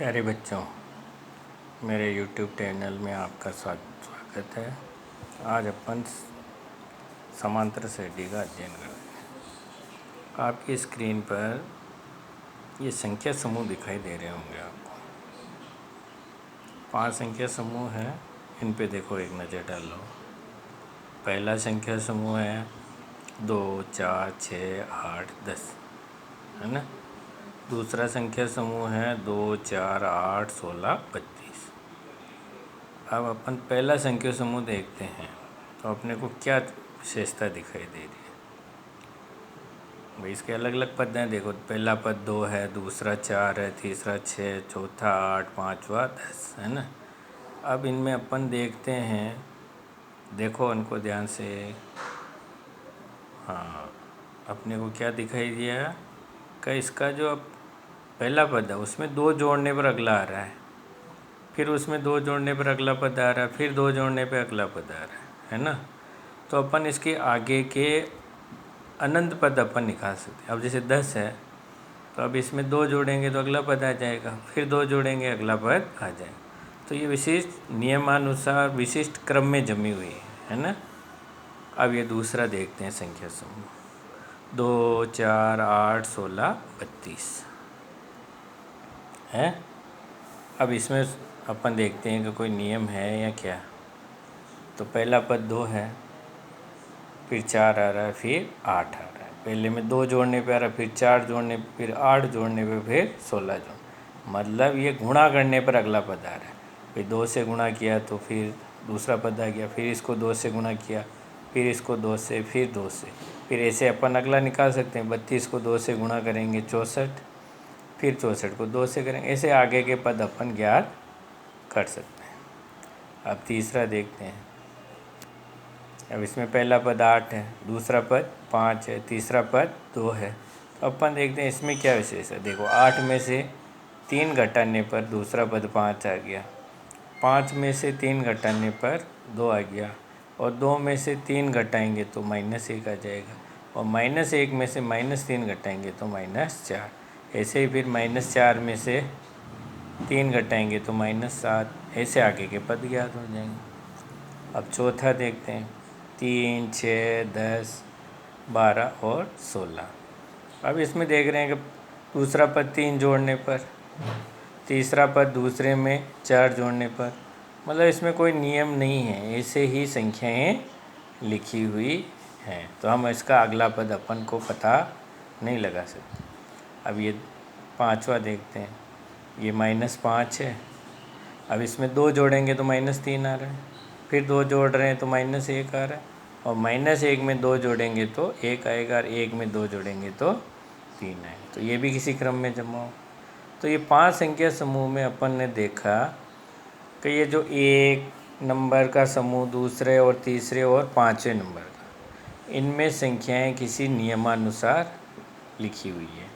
प्यारे बच्चों, मेरे YouTube चैनल में आपका स्वागत है। आज अपन समांतर श्रेणी का अध्ययन करेंगे। आपकी स्क्रीन पर ये संख्या समूह दिखाई दे रहे होंगे आपको। 5 संख्या समूह हैं, इन पे देखो, एक नज़र डालो। पहला संख्या समूह है 2, 4, 6, 8, 10, है ना। दूसरा संख्या समूह है 2, 4, 8, 16, 32। अब अपन पहला संख्या समूह देखते हैं तो अपने को क्या विशेषता दिखाई दे रही है। भाई इसके अलग अलग पद हैं, देखो। पहला पद 2 है, दूसरा 4 है, तीसरा 6, चौथा 8, पांचवा 10, है ना। अब इनमें अपन देखते हैं, देखो उनको ध्यान से। हाँ, अपने को क्या दिखाई दिया कि इसका जो अब पहला पद है उसमें 2 जोड़ने पर अगला आ रहा है, फिर उसमें 2 जोड़ने पर अगला पद आ रहा है, फिर 2 जोड़ने पर अगला पद आ रहा है ना। तो अपन इसके आगे के अनंत पद अपन निकाल सकते हैं। अब जैसे 10 है तो अब इसमें 2 जोड़ेंगे तो अगला पद आ जाएगा, फिर 2 जोड़ेंगे अगला पद आ जाएगा। तो ये विशिष्ट नियमानुसार विशिष्ट क्रम में जमी हुई है ना। अब ये दूसरा देखते हैं संख्या समूह 2, 4, 8, 16, 32 है। अब इसमें अपन देखते हैं कि कोई नियम है या क्या। तो पहला पद 2 है, फिर 4 आ रहा है, फिर 8 आ रहा है। पहले में 2 जोड़ने पे आ रहा है, फिर 4 जोड़ने पे, फिर 8 जोड़ने पे, फिर 16 जोड़, मतलब ये गुणा करने पर अगला पद आ रहा है। फिर 2 से गुणा किया तो फिर दूसरा पद आ गया, फिर इसको 2 से गुणा किया, फिर इसको 2 से, फिर 2 से, फिर ऐसे अपन अगला निकाल सकते हैं। 32 को 2 से गुणा करेंगे 64, फिर 64 को 2 से करेंगे, ऐसे आगे के पद अपन ज्ञात कर सकते हैं। अब तीसरा देखते हैं। अब इसमें पहला पद 8 है, दूसरा पद 5 है, तीसरा पद 2 है। तो अपन देखते हैं इसमें क्या विशेष है। देखो, 8 में से 3 घटाने पर दूसरा पद 5 आ गया, 5 में से 3 घटाने पर 2 आ गया, और 2 में से 3 घटाएंगे तो -1 आ जाएगा, और -1 में से -3 घटाएंगे तो -4। ऐसे ही फिर -4 में से 3 घटाएंगे तो -7। ऐसे आगे के पद ज्ञात हो जाएंगे। अब चौथा देखते हैं। 3, 6, 10, 12 और 16। अब इसमें देख रहे हैं कि दूसरा पद 3 जोड़ने पर, तीसरा पद दूसरे में 4 जोड़ने पर, मतलब इसमें कोई नियम नहीं है, ऐसे ही संख्याएं लिखी हुई हैं। तो हम इसका अगला पद अपन को पता नहीं लगा सकते। अब ये पांचवा देखते हैं। ये -5 है। अब इसमें 2 जोड़ेंगे तो -3 आ रहा है, फिर 2 जोड़ रहे हैं तो -1 आ रहा है, और -1 में 2 जोड़ेंगे तो 1 आएगा, और 1 में 2 जोड़ेंगे तो 3 आएगा। तो ये भी किसी क्रम में जमा हो। तो ये 5 संख्या समूह में अपन ने देखा कि ये जो 1 नंबर का समूह, दूसरे और तीसरे और 5वें नंबर का, इनमें संख्याएं किसी नियमानुसार लिखी हुई है।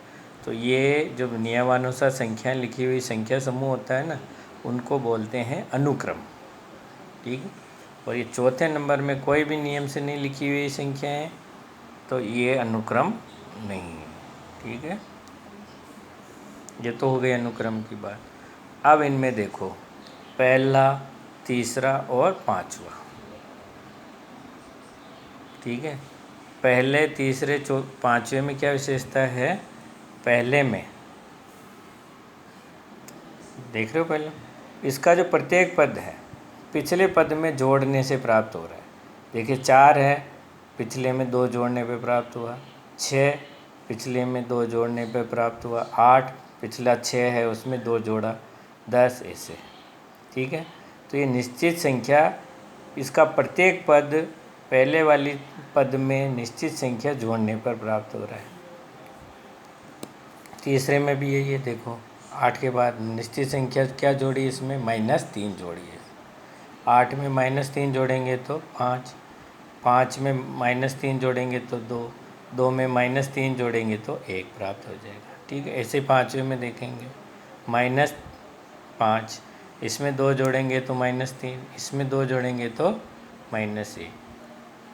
तो ये जो नियमानुसार संख्याएं लिखी हुई संख्या समूह होता है ना, उनको बोलते हैं अनुक्रम। ठीक है। और ये चौथे नंबर में कोई भी नियम से नहीं लिखी हुई संख्याएं, तो ये अनुक्रम नहीं है। ठीक है, ये तो हो गई अनुक्रम की बात। अब इनमें देखो, पहला, तीसरा और पांचवा। ठीक है, पहले, तीसरे, पांचवे में क्या विशेषता है। पहले में देख रहे हो, पहले इसका जो प्रत्येक पद है पिछले पद में जोड़ने से प्राप्त हो रहा है। देखिए, 4 है, पिछले में 2 जोड़ने पे प्राप्त हुआ। 6 पिछले में 2 जोड़ने पे प्राप्त हुआ। 8 पिछला 6 है, उसमें 2 जोड़ा। 10 ऐसे। ठीक है, तो ये निश्चित संख्या, इसका प्रत्येक पद पहले वाली पद में निश्चित संख्या जोड़ने पर प्राप्त हो रहा है। तीसरे में भी यही है। देखो, 8 के बाद निश्चित संख्या क्या जोड़ी, इसमें -3 जोड़ी है। 8 में -3 जोड़ेंगे तो 5, 5 में -3 जोड़ेंगे तो 2, 2 में -3 जोड़ेंगे तो 1 प्राप्त हो जाएगा। ठीक है, ऐसे 5वें में देखेंगे, -5, इसमें 2 जोड़ेंगे तो -3, इसमें 2 जोड़ेंगे तो -1,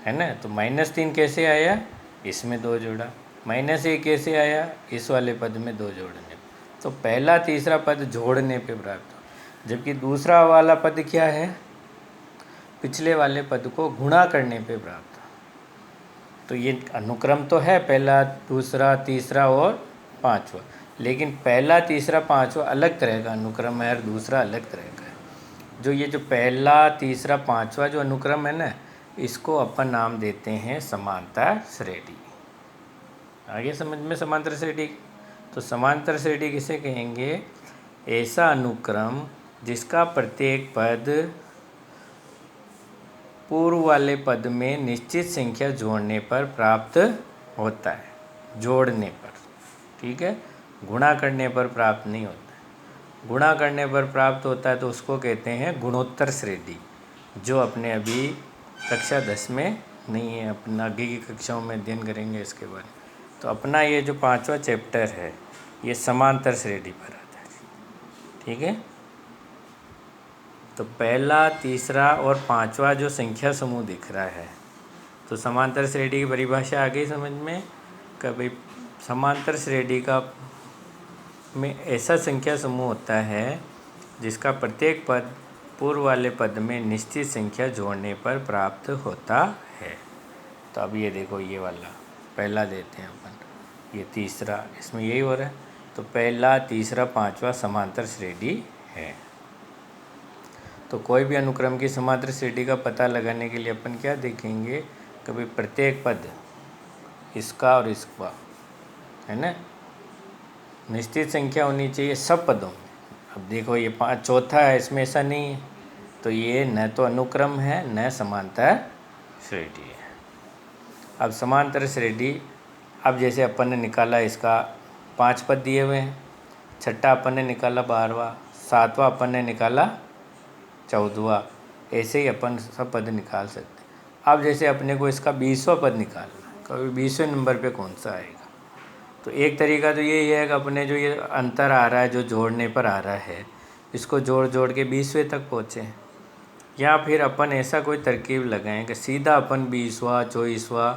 है ना। तो -3 कैसे आया, इसमें 2 जोड़ा। -1 कैसे आया, इस वाले पद में 2 जोड़ने। तो पहला तीसरा पद जोड़ने पे प्राप्त हो, जबकि दूसरा वाला पद क्या है, पिछले वाले पद को गुणा करने पे प्राप्त हो। तो ये अनुक्रम तो है पहला दूसरा तीसरा और पांचवा, लेकिन पहला तीसरा पांचवा अलग तरह का अनुक्रम है और दूसरा अलग तरह का है। जो ये जो पहला तीसरा पांचवा जो अनुक्रम है ना, इसको अपन नाम देते हैं समांतर श्रेणी। आगे समझ में समांतर श्रेणी। तो समांतर श्रेणी किसे कहेंगे, ऐसा अनुक्रम जिसका प्रत्येक पद पूर्व वाले पद में निश्चित संख्या जोड़ने पर प्राप्त होता है, जोड़ने पर, ठीक है, गुणा करने पर प्राप्त नहीं होता है। गुणा करने पर प्राप्त होता है तो उसको कहते हैं गुणोत्तर श्रेणी, जो अपने अभी कक्षा 10 में नहीं है, अपना आगे की कक्षाओं में अध्ययन करेंगे इसके बारे में। तो अपना ये जो 5वां चैप्टर है ये समांतर श्रेणी पर आता है, ठीक है। तो पहला तीसरा और पांचवा जो संख्या समूह दिख रहा है, तो समांतर श्रेणी की परिभाषा आ गई समझ में। कभी समांतर श्रेणी का में ऐसा संख्या समूह होता है जिसका प्रत्येक पद पूर्व वाले पद में निश्चित संख्या जोड़ने पर प्राप्त होता है। तो अब ये देखो, ये वाला पहला देते हैं अपन, ये तीसरा, इसमें यही हो रहा है। तो पहला तीसरा पांचवा समांतर श्रेणी है। तो कोई भी अनुक्रम की समांतर श्रेणी का पता लगाने के लिए अपन क्या देखेंगे, कभी प्रत्येक पद इसका और इसका, है ना, निश्चित संख्या होनी चाहिए सब पदों में। अब देखो ये चौथा है, इसमें ऐसा नहीं है, तो ये न तो अनुक्रम है न समांतर श्रेणी है। अब समांतर श्रेणी, अब जैसे अपन ने निकाला इसका 5 पद दिए हुए हैं, छठा अपन ने निकाला 12वां, 7वां अपन ने निकाला 14वां, ऐसे ही अपन सब पद निकाल सकते हैं। अब जैसे अपने को इसका 20वां पद निकालना, कभी 20वें नंबर पे कौन सा आएगा, तो एक तरीका तो यही है कि अपने जो ये अंतर आ रहा है, जो जोड़ने पर आ रहा है, इसको जोड़ जोड़ के 20वें तक पहुँचे, या फिर अपन ऐसा कोई तरकीब लगाएं कि सीधा अपन 20वां 24वां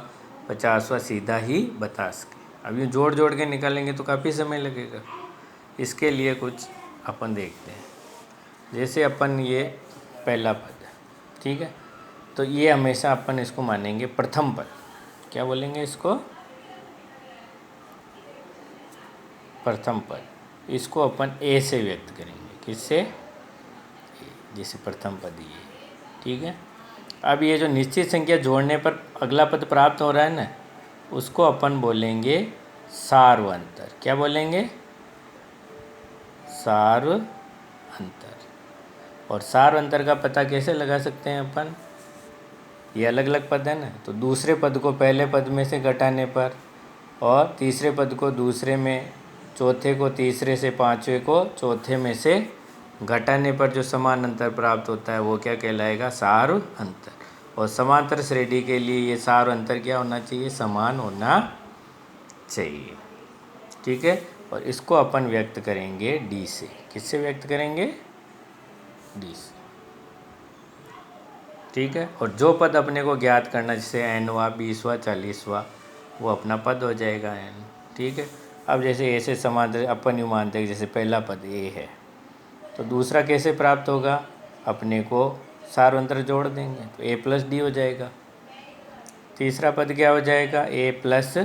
50वां सीधा ही बता सकें। अब ये जोड़ जोड़ के निकालेंगे तो काफ़ी समय लगेगा। इसके लिए कुछ अपन देखते हैं, जैसे अपन ये पहला पद है, ठीक है, तो ये हमेशा अपन इसको मानेंगे प्रथम पद। क्या बोलेंगे इसको, प्रथम पद। इसको अपन ए से व्यक्त करेंगे, किससे, जैसे प्रथम पद ये, ठीक है। अब ये जो निश्चित संख्या जोड़ने पर अगला पद प्राप्त हो रहा है ना, उसको अपन बोलेंगे सार्व अंतर। क्या बोलेंगे, सार्व अंतर। और सार्व अंतर का पता कैसे लगा सकते हैं अपन, ये अलग अलग पद है ना, तो दूसरे पद को पहले पद में से घटाने पर, और तीसरे पद को दूसरे में, चौथे को तीसरे से, पांचवे को चौथे में से घटाने पर जो समान अंतर प्राप्त होता है वो क्या कहलाएगा, सार्व अंतर। और समांतर श्रेणी के लिए ये सार्व अंतर क्या होना चाहिए, समान होना चाहिए, ठीक है। और इसको अपन व्यक्त करेंगे डी से। किससे व्यक्त करेंगे, डी से, ठीक है। और जो पद अपने को ज्ञात करना, जैसे एनवा 20वां 40वां, वो अपना पद हो जाएगा एन, ठीक है। अब जैसे ऐसे समांतर अपन यूँ मानते हैं, जैसे पहला पद ए है, तो दूसरा कैसे प्राप्त होगा, अपने को सार्व अंतर जोड़ देंगे तो ए प्लस डी हो जाएगा। तीसरा पद क्या हो जाएगा, ए प्लस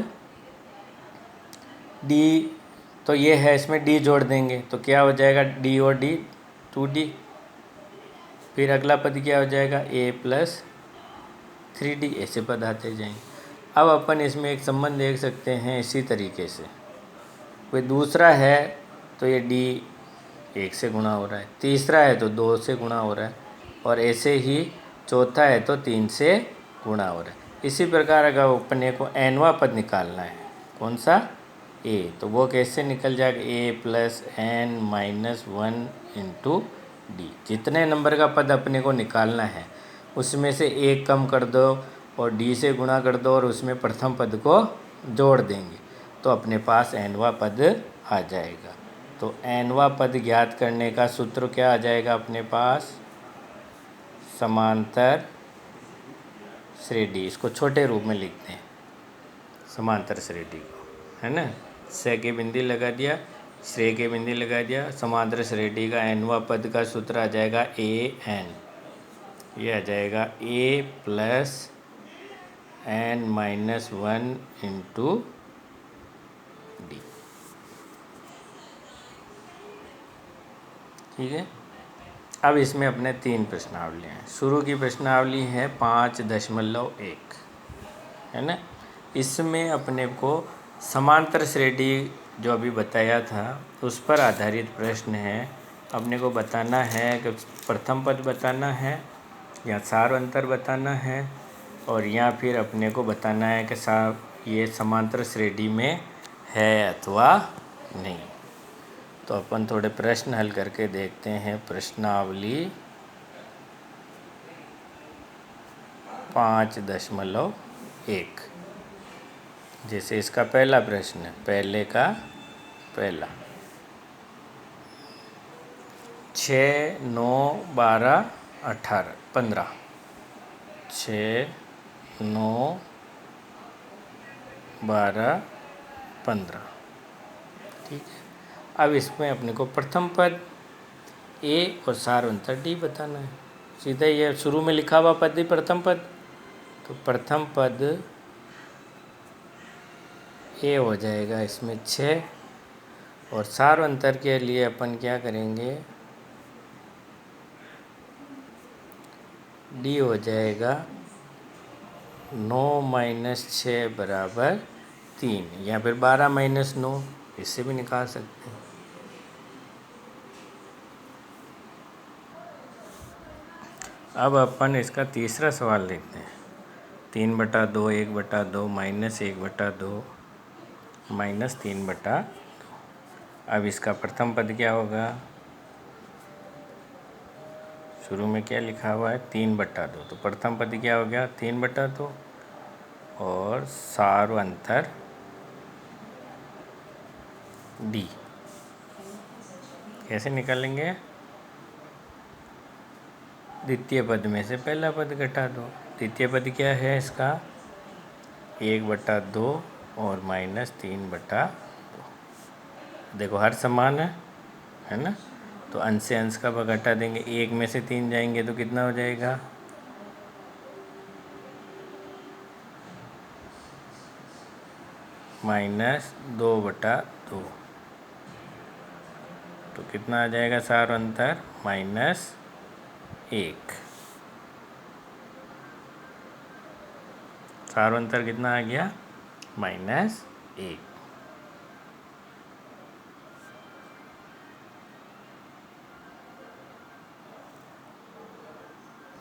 डी, तो ये है, इसमें डी जोड़ देंगे तो क्या हो जाएगा, डी और डी 2D। फिर अगला पद क्या हो जाएगा, ए प्लस 3D, ऐसे पद आते जाएंगे। अब अपन इसमें एक संबंध देख सकते हैं इसी तरीके से, कोई दूसरा है तो ये डी 1 से गुणा हो रहा है, तीसरा है तो 2 से गुणा हो रहा है, और ऐसे ही चौथा है तो 3 से गुणा हो रहा है। इसी प्रकार अगर अपने को एनवा पद निकालना है, कौन सा, ए, तो वो कैसे निकल जाएगा, A plus N minus 1 into D. जितने नंबर का पद अपने को निकालना है उसमें से एक कम कर दो और डी से गुणा कर दो और उसमें प्रथम पद को जोड़ देंगे तो अपने पास एनवा पद आ जाएगा। तो एनवा पद ज्ञात करने का सूत्र क्या आ जाएगा अपने पास, समांतर श्रेणी। इसको छोटे रूप में लिखते हैं समांतर श्रेणी को, है ना, से के बिंदी लगा दिया, श्रेय के बिंदी लगा दिया। समांतर श्रेणी का nवां पद का सूत्र आ जाएगा an, ये आ जाएगा a plus n-1 into D. ठीक है। अब इसमें अपने 3 प्रश्नावली हैं। शुरू की प्रश्नावली है 5.1, है ना। इसमें अपने को समांतर श्रेणी जो अभी बताया था उस पर आधारित प्रश्न है। अपने को बताना है कि प्रथम पद बताना है या सार अंतर बताना है, और या फिर अपने को बताना है कि ये समांतर श्रेणी में है अथवा नहीं। तो अपन थोड़े प्रश्न हल करके देखते हैं। प्रश्नावली 5.1, जैसे इसका पहला प्रश्न है, पहले का पहला, 6, 9, 12, 18, 15, 6, 9, 12, 15। ठीक है। अब इसमें अपने को प्रथम पद ए और सार अंतर डी बताना है। सीधा ये शुरू में लिखा हुआ पद ही प्रथम पद, तो प्रथम पद ए हो जाएगा इसमें 6, और सार अंतर के लिए अपन क्या करेंगे, डी हो जाएगा 9 माइनस 6 बराबर 3, या फिर 12 माइनस 9, इससे भी निकाल सकते हैं। अब अपन इसका तीसरा सवाल देखते हैं। 3/2, 1/2, माइनस 1/2, माइनस 3/2। अब इसका प्रथम पद क्या होगा, शुरू में क्या लिखा हुआ है 3/2, तो प्रथम पद क्या हो गया 3/2, और सार अंतर डी कैसे निकालेंगे, द्वितीय पद में से पहला पद घटा दो। द्वितीय पद क्या है इसका 1/2 और माइनस 3/2। देखो हर समान है ना, तो अंश से अंश का घटा देंगे, 1 में से 3 जाएंगे तो कितना हो जाएगा, -2/2। तो कितना आ जाएगा सार अंतर -1। सार अंतर कितना आ गया -1।